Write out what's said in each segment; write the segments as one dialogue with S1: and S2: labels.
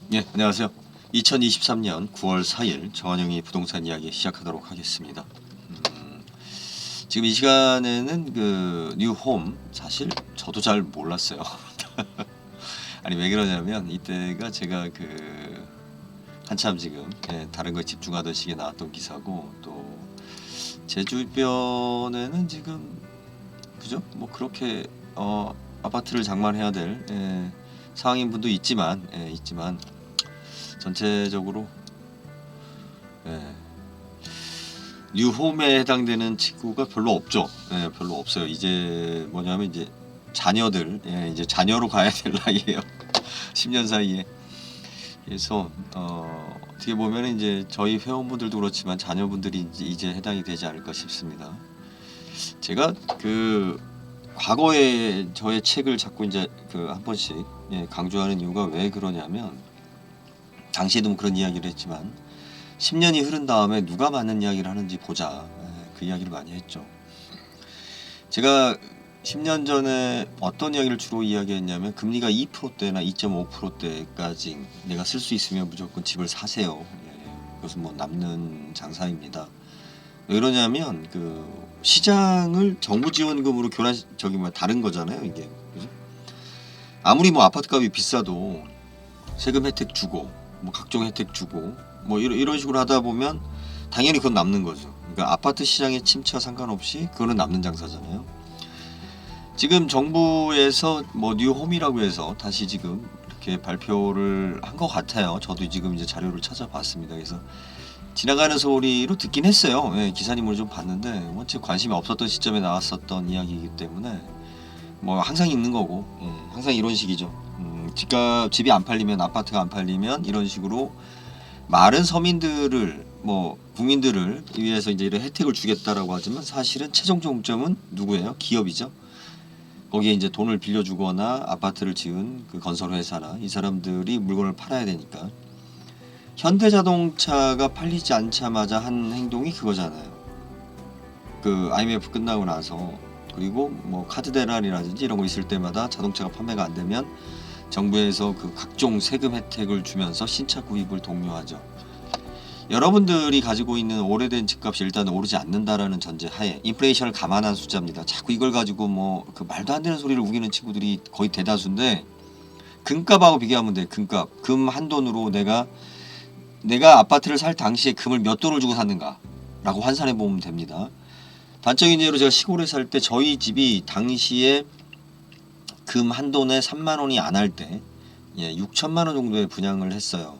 S1: 네, 안녕하세요. 2023년 9월 4일 정한영의 부동산 이야기 시작하도록 하겠습니다. 지금 이 시간에는 그 뉴홈 사실 저도 잘 몰랐어요. 아니 왜 그러냐면 이때가 제가 그 한참 지금 다른 거에 집중하던 시기에 나왔던 기사고 또 제 주변에는 지금 그죠? 뭐 그렇게 아파트를 장만해야 될 상황인 분도 있지만 전체적으로 뉴홈에 해당되는 친구가 별로 없죠. 별로 없어요. 이제 뭐냐면 이제 자녀들, 이제 자녀로 가야 될 나이에요. 10년 사이에. 그래서 어떻게 보면 이제 저희 회원분들도 그렇지만 자녀분들이 이제 해당이 되지 않을까 싶습니다. 제가 그 과거에 저의 책을 자꾸 이제 그 한 번씩 강조하는 이유가 왜 그러냐면 당시에도 뭐 그런 이야기를 했지만 10년이 흐른 다음에 누가 맞는 이야기를 하는지 보자. 그 이야기를 많이 했죠. 제가 10년 전에 어떤 이야기를 주로 이야기했냐면 금리가 2%대나 2.5%대까지 내가 쓸 수 있으면 무조건 집을 사세요. 그것은 뭐 남는 장사입니다. 왜 그러냐면 그 시장을 정부 지원금으로 다른 거잖아요, 이게. 그죠? 아무리 뭐 아파트 값이 비싸도 세금 혜택 주고 뭐 각종 혜택 주고 뭐 이런 식으로 하다 보면 당연히 그건 남는 거죠. 그러니까 아파트 시장의 침체와 상관없이 그거는 남는 장사잖아요. 지금 정부에서 뭐 뉴홈이라고 해서 다시 지금 이렇게 발표를 한 것 같아요. 저도 지금 이제 자료를 찾아봤습니다. 그래서 지나가는 소리로 듣긴 했어요. 기사님을 좀 봤는데 뭐 제 관심이 없었던 시점에 나왔었던 이야기이기 때문에 뭐 항상 있는 거고 항상 이런 식이죠. 집이 안 팔리면 아파트가 안 팔리면 이런 식으로 많은 서민들을 뭐 국민들을 위해서 이제 이런 혜택을 주겠다라고 하지만 사실은 최종 종점은 누구예요? 기업이죠. 거기에 이제 돈을 빌려주거나 아파트를 지은 그 건설회사나 이 사람들이 물건을 팔아야 되니까 현대자동차가 팔리지 않자마자 한 행동이 그거잖아요. 그 IMF 끝나고 나서 그리고 뭐 카드 대란이라든지 이런 거 있을 때마다 자동차가 판매가 안 되면 정부에서 그 각종 세금 혜택을 주면서 신차 구입을 독려하죠. 여러분들이 가지고 있는 오래된 집값이 일단 오르지 않는다라는 전제 하에 인플레이션을 감안한 숫자입니다. 자꾸 이걸 가지고 뭐 그 말도 안 되는 소리를 우기는 친구들이 거의 대다수인데 금값하고 비교하면 돼. 금값. 금 한 돈으로 내가 아파트를 살 당시에 금을 몇 돈을 주고 샀는가라고 환산해 보면 됩니다. 단적인 예로 제가 시골에 살 때 저희 집이 당시에 금 한 돈에 3만 원이 안 할 때 6천만 원 정도에 분양을 했어요.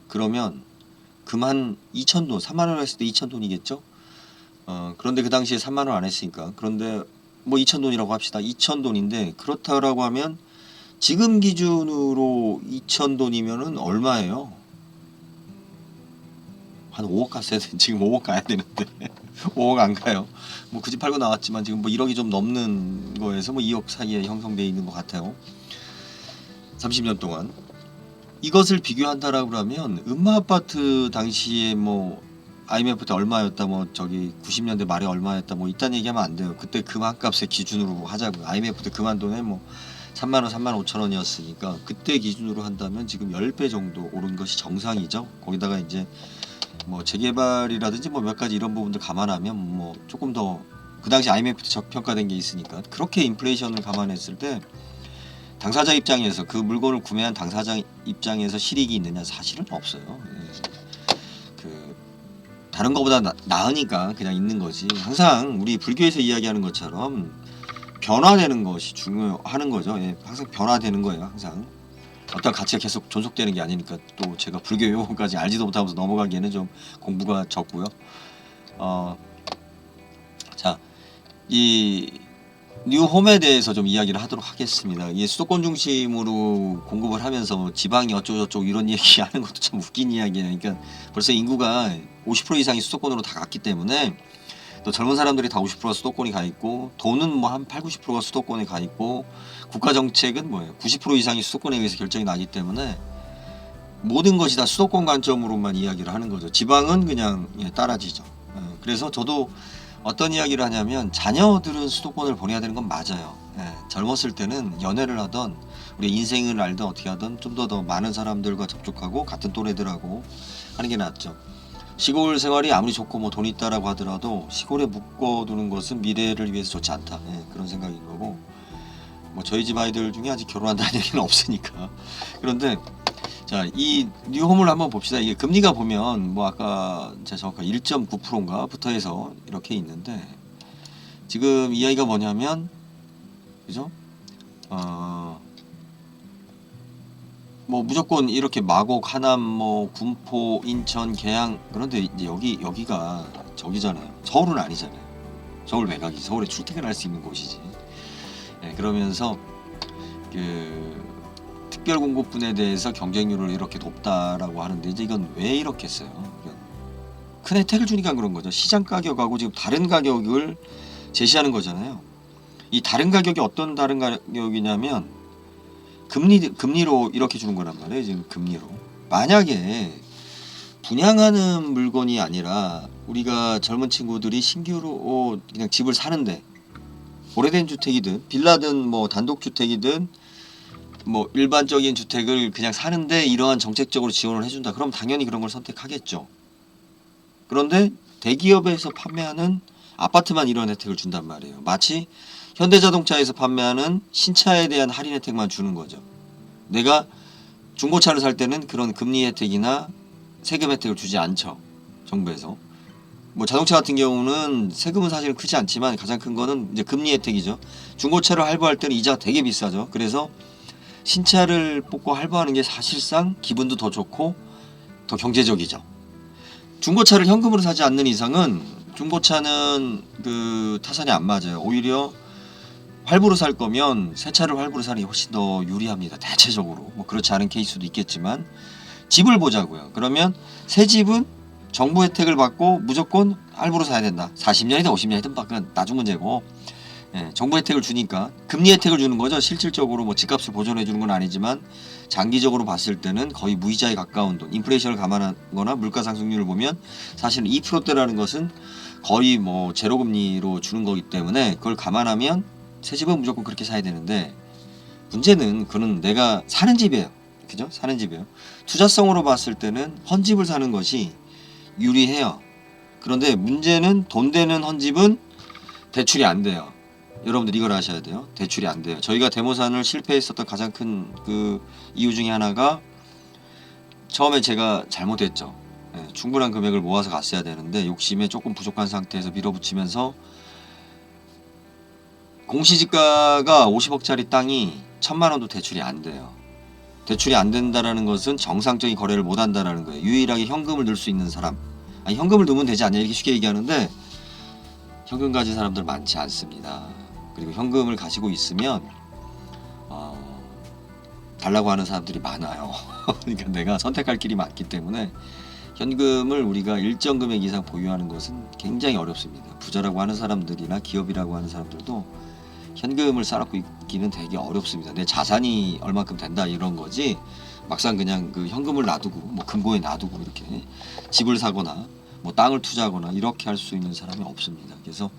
S1: 그러면 금 한 2천 돈, 3만 원 했을 때 2천 돈이겠죠? 그런데 그 당시에 3만 원 안 했으니까. 그런데 뭐 2천 돈이라고 합시다. 2천 돈인데 그렇다라고 하면 지금 기준으로 2천 돈이면은 얼마예요? 한 5억 갔어야 돼. 지금 5억 가야 되는데 5억 안 가요. 뭐 그 집 팔고 나왔지만 지금 뭐 1억이 좀 넘는 거에서 뭐 2억 사이에 형성되어 있는 것 같아요. 30년 동안. 이것을 비교한다라고 그러면 음마아파트 당시에 뭐 IMF 때 얼마였다 뭐 저기 90년대 말에 얼마였다 뭐 이딴 얘기하면 안 돼요. 그때 금 한 값의 기준으로 하자고요. IMF 때 금 한 돈에 뭐 3만 원, 3만 5천 원이었으니까 그때 기준으로 한다면 지금 10배 정도 오른 것이 정상이죠. 거기다가 이제 뭐 재개발이라든지 뭐 몇 가지 이런 부분들 감안하면 뭐 조금 더 그 당시 IMF 때 적평가된 게 있으니까 그렇게 인플레이션을 감안했을 때 당사자 입장에서 그 물건을 구매한 당사자 입장에서 실익이 있느냐 사실은 없어요. 그 다른 거보다 나으니까 그냥 있는 거지. 항상 우리 불교에서 이야기하는 것처럼 변화되는 것이 중요하는 거죠. 항상 변화되는 거예요. 항상 어떤 가치가 계속 존속되는 게 아니니까. 또 제가 불교 용어까지 알지도 못하면서 넘어가기에는 좀 공부가 적고요. 자, 이 뉴홈에 대해서 좀 이야기를 하도록 하겠습니다. 이게 수도권 중심으로 공급을 하면서 뭐 지방이 어쩌고저쩌고 이런 얘기하는 것도 참 웃긴 이야기예요. 그러니까 벌써 인구가 50% 이상이 수도권으로 다 갔기 때문에 또 젊은 사람들이 다 50%가 수도권이 가 있고 돈은 뭐 한 8, 90%가 수도권에 가 있고 국가 정책은 뭐예요? 90% 이상이 수도권에 의해서 결정이 나기 때문에 모든 것이 다 수도권 관점으로만 이야기를 하는 거죠. 지방은 그냥 따라지죠. 그래서 저도 어떤 이야기를 하냐면 자녀들은 수도권을 보내야 되는 건 맞아요. 예, 젊었을 때는 연애를 하던 우리 인생을 알던 어떻게 하던 좀 더 많은 사람들과 접촉하고 같은 또래들하고 하는 게 낫죠. 시골 생활이 아무리 좋고 뭐 돈 있다라고 하더라도 시골에 묶어두는 것은 미래를 위해서 좋지 않다. 예, 그런 생각인 거고 뭐 저희 집 아이들 중에 아직 결혼한다는 얘기는 없으니까. 그런데 자, 이 뉴홈을 한번 봅시다. 이게 금리가 보면 뭐 아까 제가 정확하게 1.9%인가 부터 해서 이렇게 있는데 지금 이야기가 뭐냐면 그죠? 뭐 무조건 이렇게 마곡, 하남, 뭐 군포, 인천, 계양 그런데 이제 여기가 저기잖아요. 서울은 아니잖아요. 서울 외곽이 서울에 출퇴근할 수 있는 곳이지. 네, 그러면서 그 특별공급분에 대해서 경쟁률을 이렇게 높다라고 하는데 이제 이건 왜 이렇게 했어요? 큰 혜택을 주니까 그런 거죠. 시장 가격하고 지금 다른 가격을 제시하는 거잖아요. 이 다른 가격이 어떤 다른 가격이냐면 금리로 이렇게 주는 거란 말이에요. 지금 금리로. 만약에 분양하는 물건이 아니라 우리가 젊은 친구들이 신규로 그냥 집을 사는데 오래된 주택이든 빌라든 뭐 단독주택이든 뭐 일반적인 주택을 그냥 사는데 이러한 정책적으로 지원을 해준다. 그럼 당연히 그런 걸 선택하겠죠. 그런데 대기업에서 판매하는 아파트만 이런 혜택을 준단 말이에요. 마치 현대자동차에서 판매하는 신차에 대한 할인 혜택만 주는 거죠. 내가 중고차를 살 때는 그런 금리 혜택이나 세금 혜택을 주지 않죠. 정부에서. 뭐 자동차 같은 경우는 세금은 사실 크지 않지만 가장 큰 거는 이제 금리 혜택이죠. 중고차를 할부할 때는 이자가 되게 비싸죠. 그래서 신차를 뽑고 할부하는 게 사실상 기분도 더 좋고 더 경제적이죠. 중고차를 현금으로 사지 않는 이상은 중고차는 그 타산이 안 맞아요. 오히려 할부로 살 거면 새 차를 할부로 사는 게 훨씬 더 유리합니다. 대체적으로. 뭐 그렇지 않은 케이스도 있겠지만 집을 보자고요. 그러면 새 집은 정부 혜택을 받고 무조건 할부로 사야 된다. 40년이든 50년이든 그건 나중 문제고 예, 정부 혜택을 주니까 금리 혜택을 주는 거죠. 실질적으로 뭐 집값을 보존해 주는 건 아니지만 장기적으로 봤을 때는 거의 무이자에 가까운 돈, 인플레이션을 감안하거나 물가 상승률을 보면 사실은 2%대라는 것은 거의 뭐 제로 금리로 주는 거기 때문에 그걸 감안하면 새 집은 무조건 그렇게 사야 되는데 문제는 그는 내가 사는 집이에요. 그죠? 사는 집이에요. 투자성으로 봤을 때는 헌집을 사는 것이 유리해요. 그런데 문제는 돈 되는 헌집은 대출이 안 돼요. 여러분들 이걸 아셔야 돼요. 대출이 안 돼요. 저희가 데모산을 실패했었던 가장 큰 그 이유 중에 하나가 처음에 제가 잘못했죠. 예, 충분한 금액을 모아서 갔어야 되는데 욕심에 조금 부족한 상태에서 밀어붙이면서 공시지가가 50억짜리 땅이 1,000만 원도 대출이 안 돼요. 대출이 안 된다라는 것은 정상적인 거래를 못 한다라는 거예요. 유일하게 현금을 넣을 수 있는 사람. 아니 현금을 넣으면 되지 않냐 이렇게 쉽게 얘기하는데 현금 가진 사람들 많지 않습니다. 그리고 현금을 가지고 있으면 달라고 하는 사람들이 많아요. 그러니까 내가 선택할 길이 많기 때문에 현금을 우리가 일정 금액 이상 보유하는 것은 굉장히 어렵습니다. 부자라고 하는 사람들이나 기업이라고 하는 사람들도 현금을 쌓아놓고 있기는 되게 어렵습니다. 내 자산이 얼만큼 된다 이런 거지 막상 그냥 그 현금을 놔두고 뭐 금고에 놔두고 이렇게 집을 사거나 뭐 땅을 투자하거나 이렇게 할 수 있는 사람이 없습니다. 그래서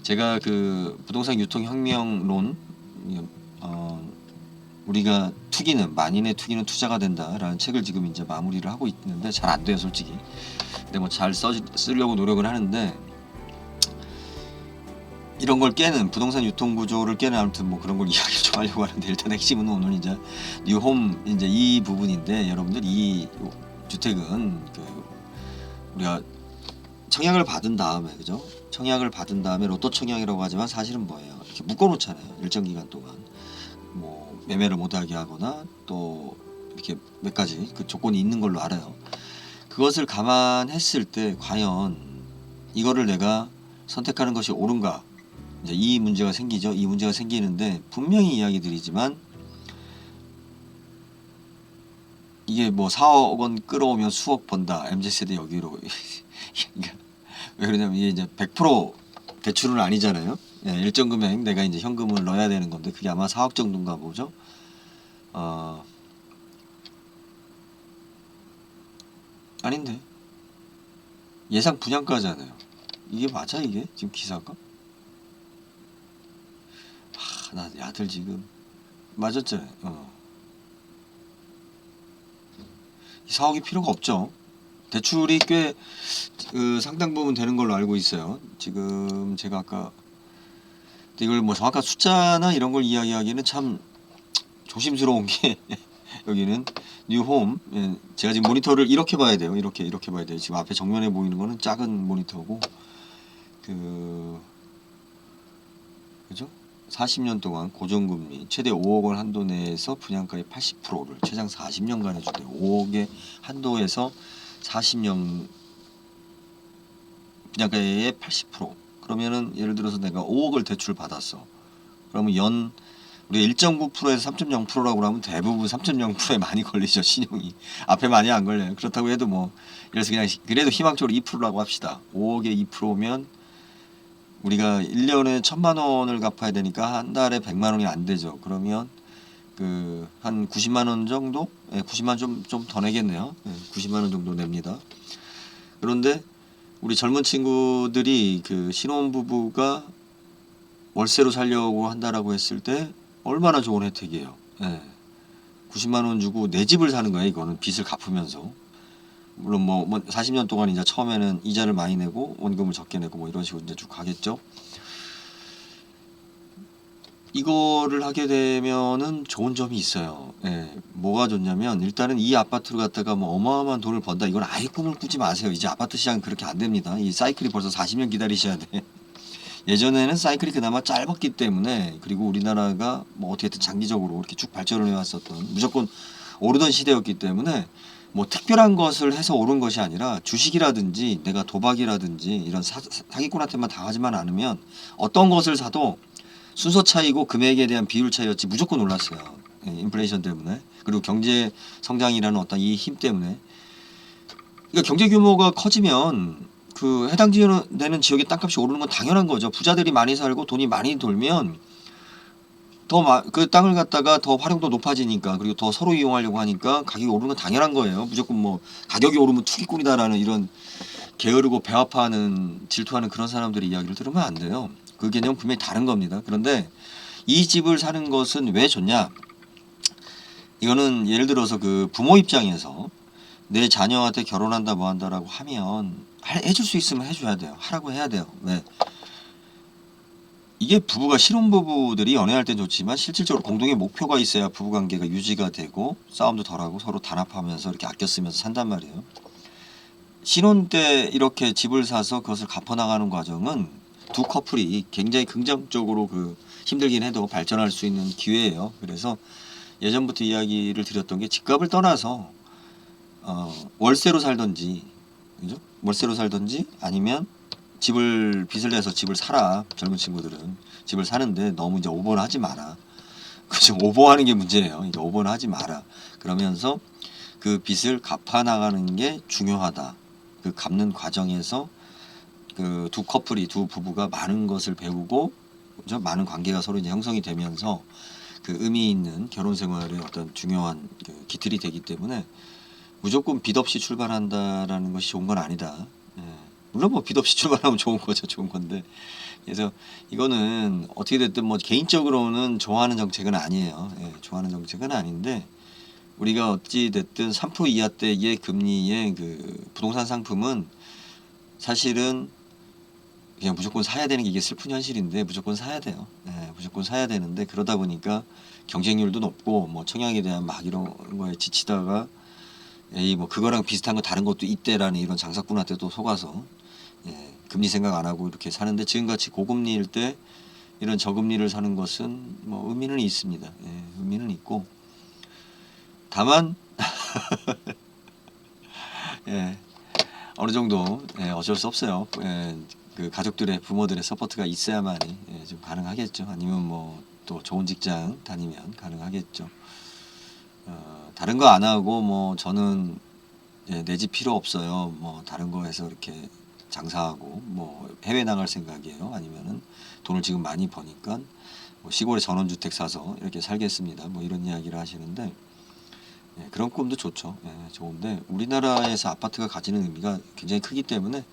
S1: 제가 그 부동산 유통 혁명론 우리가 투기는 만인의 투기는 투자가 된다라는 책을 지금 이제 마무리를 하고 있는데 잘 안 돼요 솔직히. 근데 뭐 잘 쓰려고 노력을 하는데 이런 걸 깨는 부동산 유통 구조를 깨는 아무튼 뭐 그런 걸 이야기 좀 하려고 하는데 일단 핵심은 오늘 이제 뉴홈 이제 이 부분인데 여러분들 이 주택은 그 우리가 청약을 받은 다음에 그죠? 청약을 받은 다음에 로또 청약이라고 하지만 사실은 뭐예요? 이렇게 묶어놓잖아요. 일정 기간 동안 뭐 매매를 못하게 하거나 또 이렇게 몇 가지 그 조건이 있는 걸로 알아요. 그것을 감안했을 때 과연 이거를 내가 선택하는 것이 옳은가? 이제 이 문제가 생기죠. 이 문제가 생기는데 분명히 이야기 드리지만 이게 뭐 4억 원 끌어오면 수억 번다. MZ세대 여기로 그러니까 왜 그러냐면 이게 이제 100% 대출은 아니잖아요. 예, 일정 금액 내가 이제 현금을 넣어야 되는 건데 그게 아마 4억 정도인가 보죠. 아닌데 예상 분양가잖아요. 이게 맞아 이게 지금 기사가? 나 야들 지금 맞았죠? 4억이 필요가 없죠. 대출이 꽤 상당 부분 되는 걸로 알고 있어요. 지금 제가 아까 이걸 뭐 정확한 숫자나 이런 걸 이야기하기는 참 조심스러운 게 여기는 뉴홈. 제가 지금 모니터를 이렇게 봐야 돼요. 이렇게 봐야 돼요. 지금 앞에 정면에 보이는 거는 작은 모니터고 그죠? 40년 동안 고정금리 최대 5억 원 한도 내에서 분양가의 80%를 최장 40년간 해준대요. 5억의 한도에서 40년 분양가의 80%. 그러면은 예를 들어서 내가 5억을 대출 받았어. 그러면 우리가 1.9%에서 3.0%라고 하면 대부분 3.0%에 많이 걸리죠. 신용이 앞에 많이 안 걸려요. 그렇다고 해도 뭐 그래서 그냥 그래도 희망적으로 2%라고 합시다. 5억에 2%면 우리가 1년에 1,000만 원을 갚아야 되니까 한 달에 100만 원이 안 되죠. 그러면 한 90만 원 정도? 90만 좀 더 내겠네요. 90만 원 정도 냅니다. 그런데 우리 젊은 친구들이 신혼부부가 월세로 살려고 한다라고 했을 때 얼마나 좋은 혜택이에요. 90만 원 주고 내 집을 사는 거예요. 이거는 빚을 갚으면서. 물론 뭐 40년 동안 이제 처음에는 이자를 많이 내고 원금을 적게 내고 뭐 이런 식으로 이제 쭉 가겠죠. 이거를 하게 되면은 좋은 점이 있어요. 뭐가 좋냐면 일단은 이 아파트를 갖다가 뭐 어마어마한 돈을 번다. 이건 아예 꿈을 꾸지 마세요. 이제 아파트 시장은 그렇게 안 됩니다. 이 사이클이 벌써 40년 기다리셔야 돼. 예전에는 사이클이 그나마 짧았기 때문에 그리고 우리나라가 뭐 어떻게든 장기적으로 이렇게 쭉 발전을 해왔었던 무조건 오르던 시대였기 때문에 뭐 특별한 것을 해서 오른 것이 아니라 주식이라든지 내가 도박이라든지 이런 사기꾼한테만 당하지만 않으면 어떤 것을 사도 순서 차이고 금액에 대한 비율 차이였지 무조건 올랐어요. 인플레이션 때문에 그리고 경제 성장이라는 어떤 이 힘 때문에 그러니까 경제 규모가 커지면 해당되는 지역의 땅값이 오르는 건 당연한 거죠. 부자들이 많이 살고 돈이 많이 돌면 그 땅을 갖다가 더 활용도 높아지니까 그리고 더 서로 이용하려고 하니까 가격이 오르는 건 당연한 거예요. 무조건 뭐 가격이 오르면 투기꾼이다라는 이런 게으르고 배아파하는 질투하는 그런 사람들의 이야기를 들으면 안 돼요. 그 개념은 분명히 다른 겁니다. 그런데 이 집을 사는 것은 왜 좋냐? 이거는 예를 들어서 부모 입장에서 내 자녀한테 결혼한다 뭐 한다라고 하면 해줄 수 있으면 해줘야 돼요. 하라고 해야 돼요. 왜? 이게 신혼부부들이 연애할 땐 좋지만 실질적으로 공동의 목표가 있어야 부부관계가 유지가 되고 싸움도 덜하고 서로 단합하면서 이렇게 아껴 쓰면서 산단 말이에요. 신혼 때 이렇게 집을 사서 그것을 갚아나가는 과정은 두 커플이 굉장히 긍정적으로 힘들긴 해도 발전할 수 있는 기회예요. 그래서 예전부터 이야기를 드렸던 게 집값을 떠나서 월세로 살던지, 그죠? 월세로 살던지 아니면 빚을 내서 집을 사라. 젊은 친구들은 집을 사는데 너무 이제 오버를 하지 마라. 그죠? 오버하는 게 문제예요. 이제 오버는 하지 마라. 그러면서 그 빚을 갚아 나가는 게 중요하다. 갚는 과정에서 두 부부가 많은 것을 배우고, 그죠? 많은 관계가 서로 이제 형성이 되면서 의미 있는 결혼 생활의 어떤 중요한 기틀이 되기 때문에 무조건 빚 없이 출발한다라는 것이 좋은 건 아니다. 물론 뭐 빚 없이 출발하면 좋은 거죠. 좋은 건데. 그래서 이거는 어떻게 됐든 뭐 개인적으로는 좋아하는 정책은 아니에요. 좋아하는 정책은 아닌데 우리가 어찌 됐든 3% 이하대의 금리의 부동산 상품은 사실은 그냥 무조건 사야 되는 게 이게 슬픈 현실인데 무조건 사야 돼요. 무조건 사야 되는데 그러다 보니까 경쟁률도 높고 뭐 청약에 대한 막 이런 거에 지치다가 뭐 그거랑 비슷한 거 다른 것도 있대라는 이런 장사꾼한테 또 속아서 금리 생각 안 하고 이렇게 사는데 지금같이 고금리일 때 이런 저금리를 사는 것은 뭐 의미는 있습니다. 의미는 있고 다만 어느 정도 어쩔 수 없어요. 가족들의 부모들의 서포트가 있어야만이 좀 가능하겠죠. 아니면 뭐 또 좋은 직장 다니면 가능하겠죠. 다른 거 안 하고 뭐 저는 내 집 필요 없어요. 뭐 다른 거에서 이렇게 장사하고 뭐 해외 나갈 생각이에요. 아니면은 돈을 지금 많이 버니까 뭐 시골에 전원주택 사서 이렇게 살겠습니다. 뭐 이런 이야기를 하시는데 그런 꿈도 좋죠. 좋은데 우리나라에서 아파트가 가지는 의미가 굉장히 크기 때문에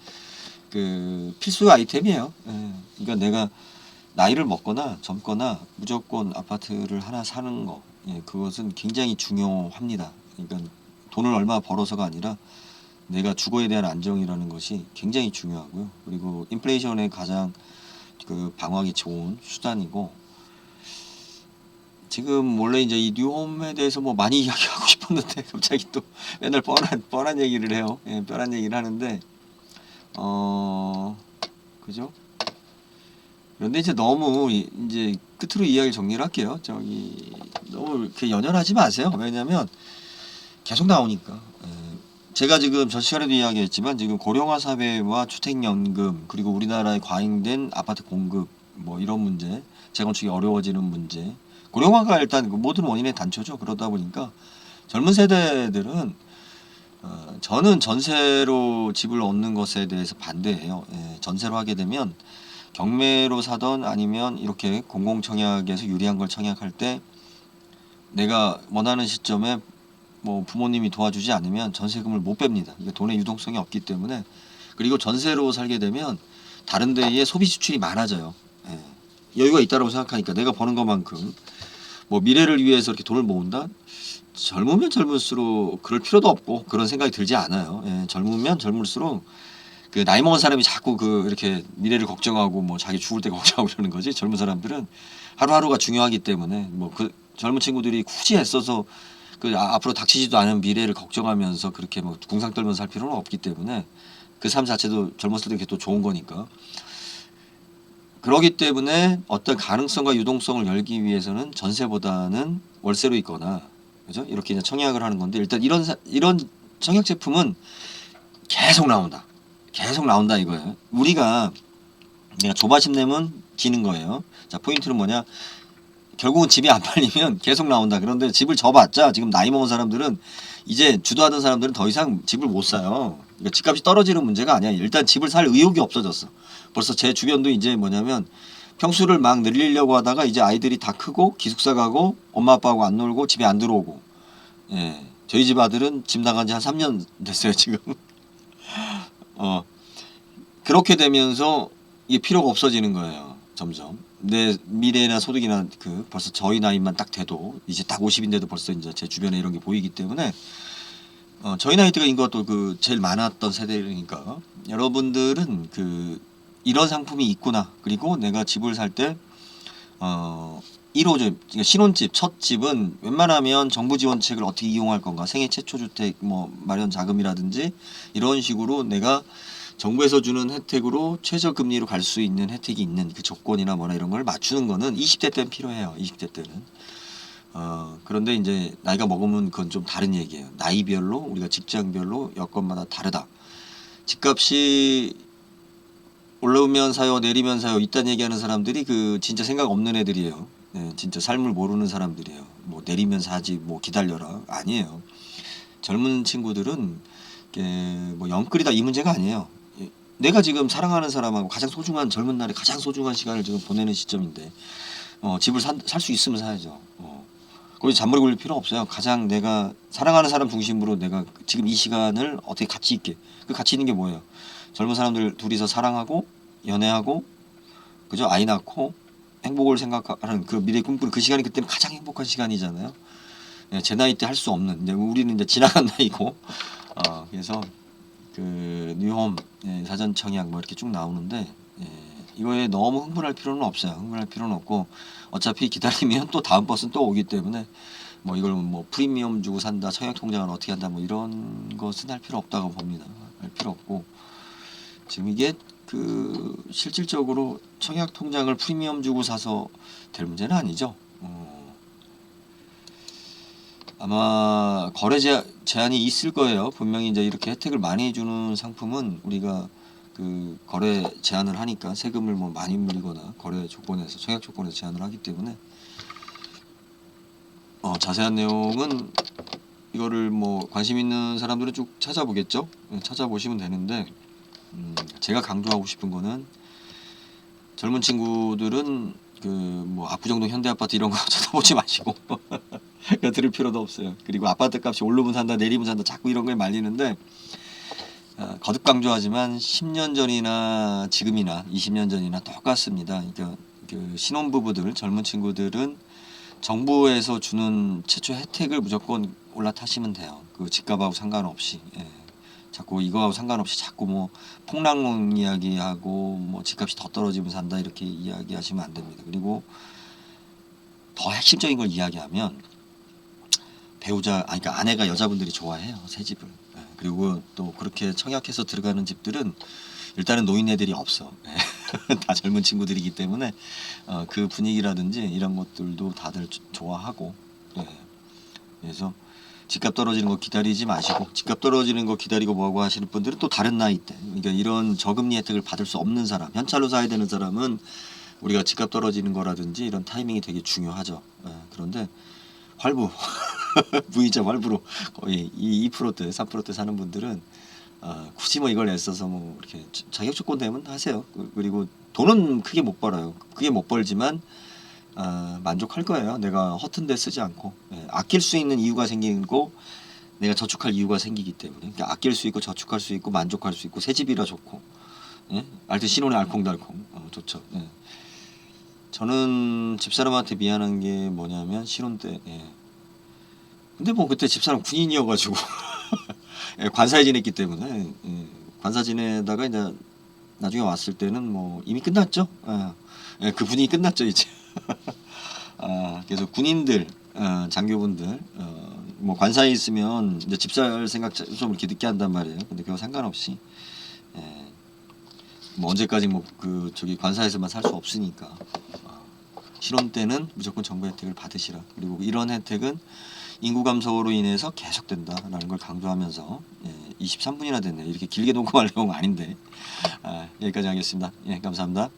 S1: 그 필수 아이템이에요. 예. 그러니까 내가 나이를 먹거나 젊거나 무조건 아파트를 하나 사는 거, 예, 그것은 굉장히 중요합니다. 그러니까 돈을 얼마 벌어서가 아니라 내가 주거에 대한 안정이라는 것이 굉장히 중요하고요. 그리고 인플레이션에 가장 그 방어하기 좋은 수단이고, 지금 원래 이제 이 뉴홈에 대해서 뭐 많이 이야기하고 싶었는데 갑자기 또 맨날 뻔한 얘기를 해요. 예, 뻔한 얘기를 하는데 그죠? 그런데 이제 너무 이제 끝으로 이야기 정리를 할게요. 저기 너무 이렇게 연연하지 마세요. 왜냐면 계속 나오니까. 제가 지금 전 시간에도 이야기했지만 지금 고령화 사회와 주택연금 그리고 우리나라의 과잉된 아파트 공급 뭐 이런 문제, 재건축이 어려워지는 문제, 고령화가 일단 그 모든 원인의 단초죠. 그러다 보니까 젊은 세대들은 저는 전세로 집을 얻는 것에 대해서 반대해요. 예, 전세로 하게 되면 경매로 사던 아니면 이렇게 공공청약에서 유리한 걸 청약할 때 내가 원하는 시점에 뭐 부모님이 도와주지 않으면 전세금을 못 뺍니다. 이게 돈의 유동성이 없기 때문에. 그리고 전세로 살게 되면 다른 데에 소비 지출이 많아져요. 예. 여유가 있다고 생각하니까 내가 버는 것만큼 뭐 미래를 위해서 이렇게 돈을 모은다? 젊으면 젊을수록 그럴 필요도 없고 그런 생각이 들지 않아요. 예. 젊으면 젊을수록 그 나이 먹은 사람이 자꾸 그 이렇게 미래를 걱정하고 뭐 자기 죽을 때 걱정하고 그러는 거지. 젊은 사람들은 하루하루가 중요하기 때문에 뭐 그 젊은 친구들이 굳이 애써서 그 앞으로 닥치지도 않은 미래를 걱정하면서 그렇게 뭐 궁상 떨면서 살 필요는 없기 때문에 그 삶 자체도 젊었을 때 그게 또 좋은 거니까. 그러기 때문에 어떤 가능성과 유동성을 열기 위해서는 전세보다는 월세로 있거나 그죠? 이렇게 이제 청약을 하는 건데 일단 이런 청약 제품은 계속 나온다. 계속 나온다 이거예요. 우리가 내가 조바심 내면 지는 거예요. 자, 포인트는 뭐냐? 결국은 집이 안 팔리면 계속 나온다. 그런데 집을 져봤자 지금 나이 먹은 사람들은 이제 주도하던 사람들은 더 이상 집을 못 사요. 그러니까 집값이 떨어지는 문제가 아니야. 일단 집을 살 의욕이 없어졌어. 벌써 제 주변도 이제 뭐냐면 평수를 막 늘리려고 하다가 이제 아이들이 다 크고 기숙사 가고 엄마 아빠하고 안 놀고 집에 안 들어오고. 예. 저희 집 아들은 집 나간 지 한 3년 됐어요, 지금. 그렇게 되면서 이게 필요가 없어지는 거예요. 점점. 내 미래나 소득이나 그 벌써 저희 나이만 딱 돼도 이제 딱 50인데도 벌써 이제 제 주변에 이런 게 보이기 때문에 저희 나이 때가 인것도 그 제일 많았던 세대니까 여러분들은 그 이런 상품이 있구나. 그리고 내가 집을 살 때 1호집, 그러니까 신혼집, 첫 집은 웬만하면 정부 지원책을 어떻게 이용할 건가? 생애 최초 주택 뭐 마련 자금이라든지 이런 식으로 내가 정부에서 주는 혜택으로 최저금리로 갈 수 있는 혜택이 있는 그 조건이나 뭐나 이런 걸 맞추는 거는 20대 때는 필요해요. 20대 때는. 그런데 이제 나이가 먹으면 그건 좀 다른 얘기예요. 나이별로 우리가 직장별로 여건마다 다르다. 집값이 올라오면 사요, 내리면 사요. 이딴 얘기하는 사람들이 그 진짜 생각 없는 애들이에요. 네, 진짜 삶을 모르는 사람들이에요. 뭐 내리면 사지, 뭐 기다려라. 아니에요. 젊은 친구들은 뭐 영끌이다 이 문제가 아니에요. 내가 지금 사랑하는 사람하고 가장 소중한 젊은 날에 가장 소중한 시간을 지금 보내는 시점인데 집을 살 수 있으면 사야죠. 거기 잔머리 굴릴 필요 없어요. 가장 내가 사랑하는 사람 중심으로 내가 지금 이 시간을 어떻게 가치 있게 그 가치 있는 게 뭐예요? 젊은 사람들 둘이서 사랑하고 연애하고 그죠? 아이 낳고 행복을 생각하는 그 미래 꿈꾸는 그 시간이 그때는 가장 행복한 시간이잖아요. 예, 제 나이 때 할 수 없는 이제 우리는 이제 지나간 나이고 그래서 그 뉴홈 사전 청약 뭐 이렇게 쭉 나오는데 이거에 너무 흥분할 필요는 없어요. 흥분할 필요는 없고 어차피 기다리면 또 다음 버스는 또 오기 때문에 뭐 이걸 뭐 프리미엄 주고 산다, 청약 통장을 어떻게 한다 뭐 이런 것은 할 필요 없다고 봅니다. 할 필요 없고 지금 이게 그 실질적으로 청약 통장을 프리미엄 주고 사서 될 문제는 아니죠. 아마 거래 제한이 있을 거예요. 분명히 이제 이렇게 혜택을 많이 주는 상품은 우리가 그 거래 제한을 하니까 세금을 뭐 많이 물리거나 거래 조건에서 청약 조건에서 제한을 하기 때문에 자세한 내용은 이거를 뭐 관심 있는 사람들은 쭉 찾아보겠죠. 찾아보시면 되는데 제가 강조하고 싶은 거는 젊은 친구들은 그 뭐 압구정동 현대아파트 이런 거 쳐다보지 마시고 들을 필요도 없어요. 그리고 아파트 값이 오르면 산다 내리면 산다 자꾸 이런 거에 말리는데 거듭 강조하지만 10년 전이나 지금이나 20년 전이나 똑같습니다. 그러니까 그 신혼부부들, 젊은 친구들은 정부에서 주는 최초 혜택을 무조건 올라타시면 돼요. 그 집값하고 상관없이. 예. 자꾸 이거하고 상관없이 자꾸 뭐 폭락론 이야기하고 뭐 집값이 더 떨어지면 산다 이렇게 이야기하시면 안 됩니다. 그리고 더 핵심적인 걸 이야기하면 배우자, 그러니까 아내가 여자분들이 좋아해요, 새 집을. 예. 그리고 또 그렇게 청약해서 들어가는 집들은 일단은 노인네들이 없어. 예. 다 젊은 친구들이기 때문에 그 분위기라든지 이런 것들도 다들 좋아하고. 예. 그래서 집값 떨어지는 거 기다리지 마시고, 집값 떨어지는 거 기다리고 뭐하고 하시는 분들은 또 다른 나이대, 그러니까 이런 저금리 혜택을 받을 수 없는 사람, 현찰로 사야 되는 사람은 우리가 집값 떨어지는 거라든지 이런 타이밍이 되게 중요하죠. 예. 그런데 활부 무이자 활부로 거의 2%대 3%대 사는 분들은 굳이 뭐 이걸 애써서 뭐 이렇게 자격 조건 되면 하세요. 그리고 돈은 크게 못 벌어요. 크게 못 벌지만 만족할 거예요. 내가 허튼 데 쓰지 않고. 예, 아낄 수 있는 이유가 생기고 내가 저축할 이유가 생기기 때문에. 그러니까 아낄 수 있고 저축할 수 있고 만족할 수 있고 새 집이라 좋고. 예? 알뜰 신혼에 알콩달콩 좋죠. 예. 저는 집사람한테 미안한 게 뭐냐면 신혼 때. 예. 근데 뭐 그때 집사람 군인이어가지고 예, 관사에 지냈기 때문에 예, 관사 지내다가 이제 나중에 왔을 때는 뭐 이미 끝났죠. 예, 그 분위기 끝났죠 이제. 그래서 군인들, 장교분들, 뭐 관사에 있으면 이제 집 살 생각 좀 이렇게 늦게 한단 말이에요. 근데 그거 상관없이, 예, 뭐 언제까지 뭐 그 저기 관사에서만 살 수 없으니까 신혼 때는 무조건 정부 혜택을 받으시라. 그리고 이런 혜택은 인구 감소로 인해서 계속된다라는 걸 강조하면서 23분이나 됐네요. 이렇게 길게 녹음하려고 아닌데 여기까지 하겠습니다. 예, 감사합니다.